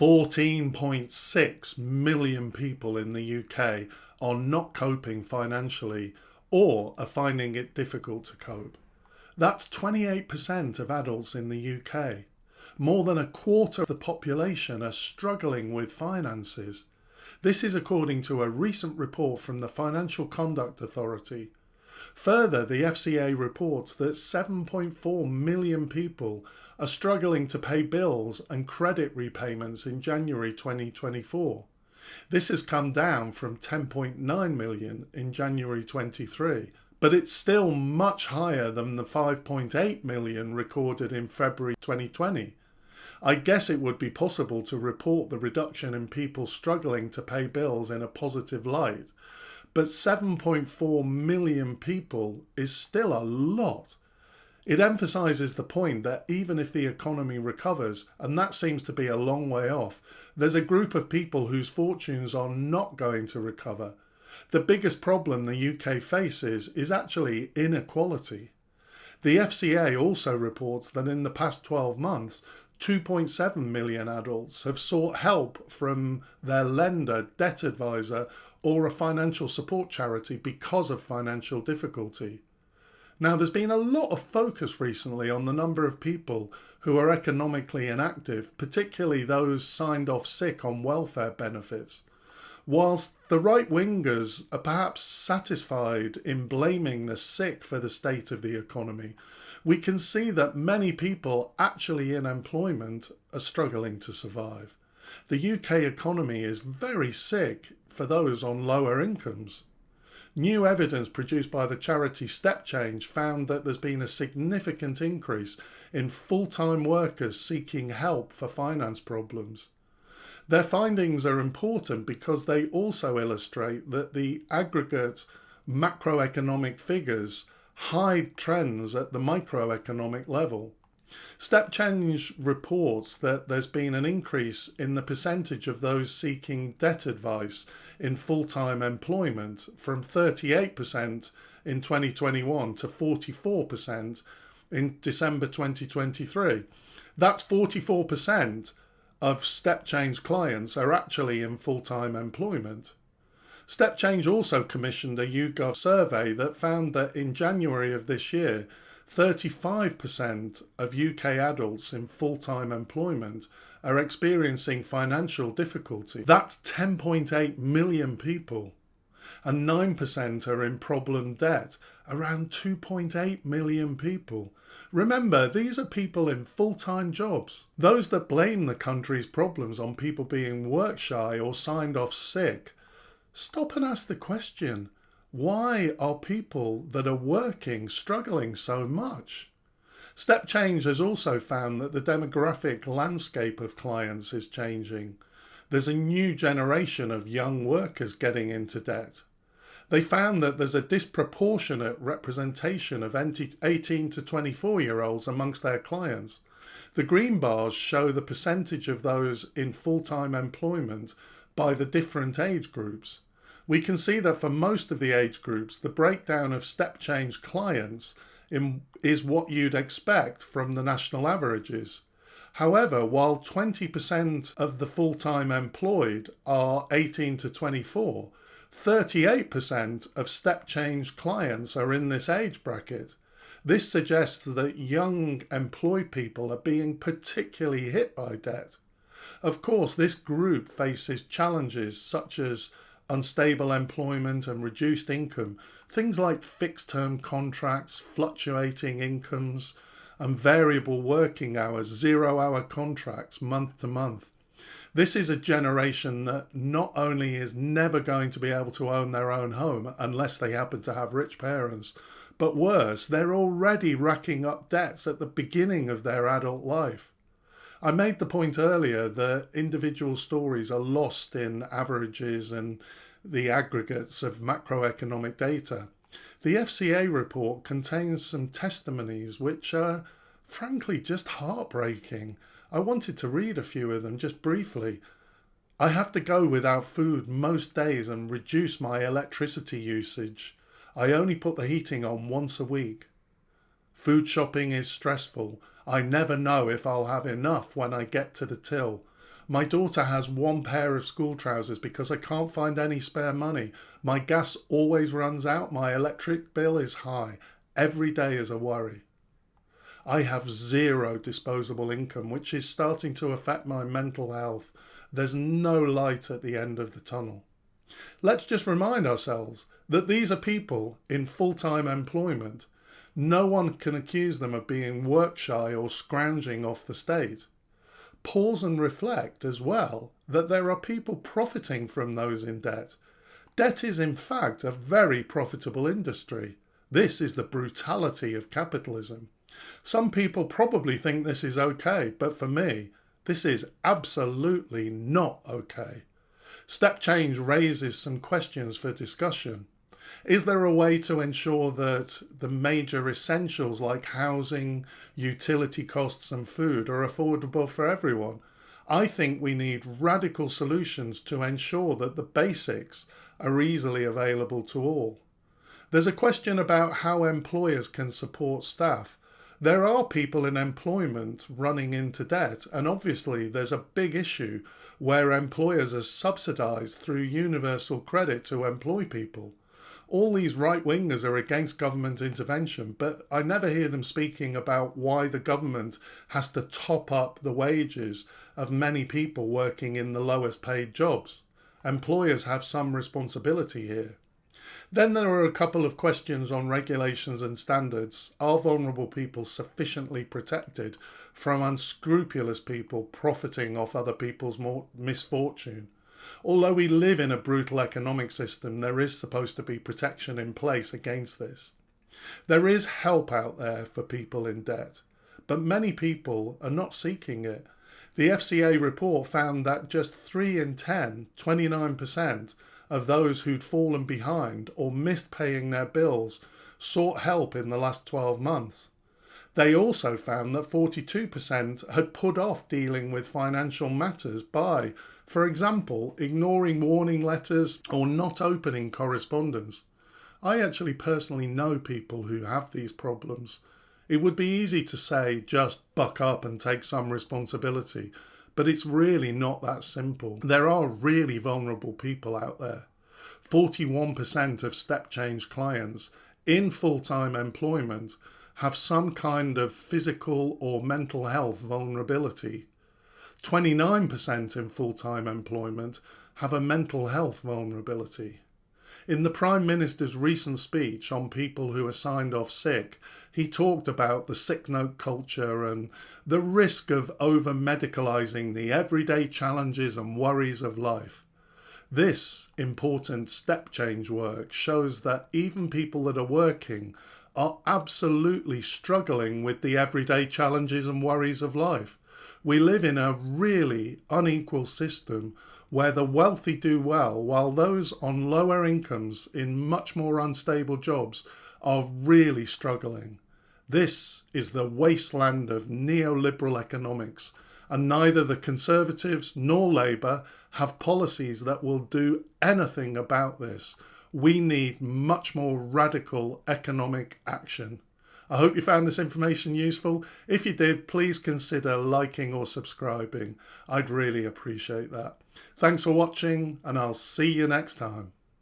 14.6 million people in the UK are not coping financially or are finding it difficult to cope. That's 28% of adults in the UK. More than a quarter of the population are struggling with finances. This is according to a recent report from the Financial Conduct Authority. Further, the FCA reports that 7.4 million people are struggling to pay bills and credit repayments in January 2024. This has come down from 10.9 million in January 23, but it's still much higher than the 5.8 million recorded in February 2020. I guess it would be possible to report the reduction in people struggling to pay bills in a positive light, but 7.4 million people is still a lot. It emphasises the point that even if the economy recovers, and that seems to be a long way off, there's a group of people whose fortunes are not going to recover. The biggest problem the UK faces is actually inequality. The FCA also reports that in the past 12 months, 2.7 million adults have sought help from their lender, debt advisor, or a financial support charity because of financial difficulty. Now, there's been a lot of focus recently on the number of people who are economically inactive, particularly those signed off sick on welfare benefits. Whilst the right-wingers are perhaps satisfied in blaming the sick for the state of the economy, we can see that many people actually in employment are struggling to survive. The UK economy is very sick for those on lower incomes. New evidence produced by the charity StepChange found that there's been a significant increase in full-time workers seeking help for finance problems. Their findings are important because they also illustrate that the aggregate macroeconomic figures hide trends at the microeconomic level. StepChange reports that there's been an increase in the percentage of those seeking debt advice in full-time employment from 38% in 2021 to 44% in December 2023. That's 44% of StepChange clients are actually in full-time employment. StepChange also commissioned a YouGov survey that found that in January of this year, 35% of UK adults in full-time employment are experiencing financial difficulty. That's 10.8 million people. And 9% are in problem debt, around 2.8 million people. Remember, these are people in full-time jobs. Those that blame the country's problems on people being work shy or signed off sick, stop and ask the question, why are people that are working struggling so much? StepChange has also found that the demographic landscape of clients is changing. There's a new generation of young workers getting into debt. They found that there's a disproportionate representation of 18 to 24-year-olds amongst their clients. The green bars show the percentage of those in full-time employment by the different age groups. We can see that for most of the age groups, the breakdown of StepChange clients is what you'd expect from the national averages. However, while 20% of the full-time employed are 18 to 24, 38% of StepChange clients are in this age bracket. This suggests that young employed people are being particularly hit by debt. Of course, this group faces challenges such as unstable employment and reduced income, things like fixed-term contracts, fluctuating incomes, and variable working hours, zero-hour contracts, month to month. This is a generation that not only is never going to be able to own their own home unless they happen to have rich parents, but worse, they're already racking up debts at the beginning of their adult life. I made the point earlier that individual stories are lost in averages and the aggregates of macroeconomic data. The FCA report contains some testimonies which are frankly just heartbreaking. I wanted to read a few of them just briefly. I have to go without food most days and reduce my electricity usage. I only put the heating on once a week. Food shopping is stressful. I never know if I'll have enough when I get to the till. My daughter has one pair of school trousers because I can't find any spare money. My gas always runs out. My electric bill is high. Every day is a worry. I have zero disposable income, which is starting to affect my mental health. There's no light at the end of the tunnel. Let's just remind ourselves that these are people in full-time employment. No one can accuse them of being work shy or scrounging off the state. Pause and reflect as well that there are people profiting from those in debt. Debt is in fact a very profitable industry. This is the brutality of capitalism. Some people probably think this is okay, but for me, this is absolutely not okay. StepChange raises some questions for discussion. Is there a way to ensure that the major essentials like housing, utility costs and food are affordable for everyone? I think we need radical solutions to ensure that the basics are easily available to all. There's a question about how employers can support staff. There are people in employment running into debt, and obviously there's a big issue where employers are subsidised through universal credit to employ people. All these right-wingers are against government intervention, but I never hear them speaking about why the government has to top up the wages of many people working in the lowest paid jobs. Employers have some responsibility here. Then there are a couple of questions on regulations and standards. Are vulnerable people sufficiently protected from unscrupulous people profiting off other people's misfortune? Although we live in a brutal economic system, there is supposed to be protection in place against this. There is help out there for people in debt, but many people are not seeking it. The FCA report found that just 3 in 10, 29%, of those who'd fallen behind or missed paying their bills sought help in the last 12 months. They also found that 42% had put off dealing with financial matters by, for example, ignoring warning letters or not opening correspondence. I actually personally know people who have these problems. It would be easy to say just buck up and take some responsibility, but it's really not that simple. There are really vulnerable people out there. 41% of StepChange clients in full-time employment have some kind of physical or mental health vulnerability. 29% in full-time employment have a mental health vulnerability. In the Prime Minister's recent speech on people who are signed off sick, he talked about the sick note culture and the risk of over-medicalising the everyday challenges and worries of life. This important step change work shows that even people that are working are absolutely struggling with the everyday challenges and worries of life. We live in a really unequal system where the wealthy do well, while those on lower incomes in much more unstable jobs are really struggling. This is the wasteland of neoliberal economics, and neither the Conservatives nor Labour have policies that will do anything about this. We need much more radical economic action. I hope you found this information useful. If you did, please consider liking or subscribing. I'd really appreciate that. Thanks for watching, and I'll see you next time.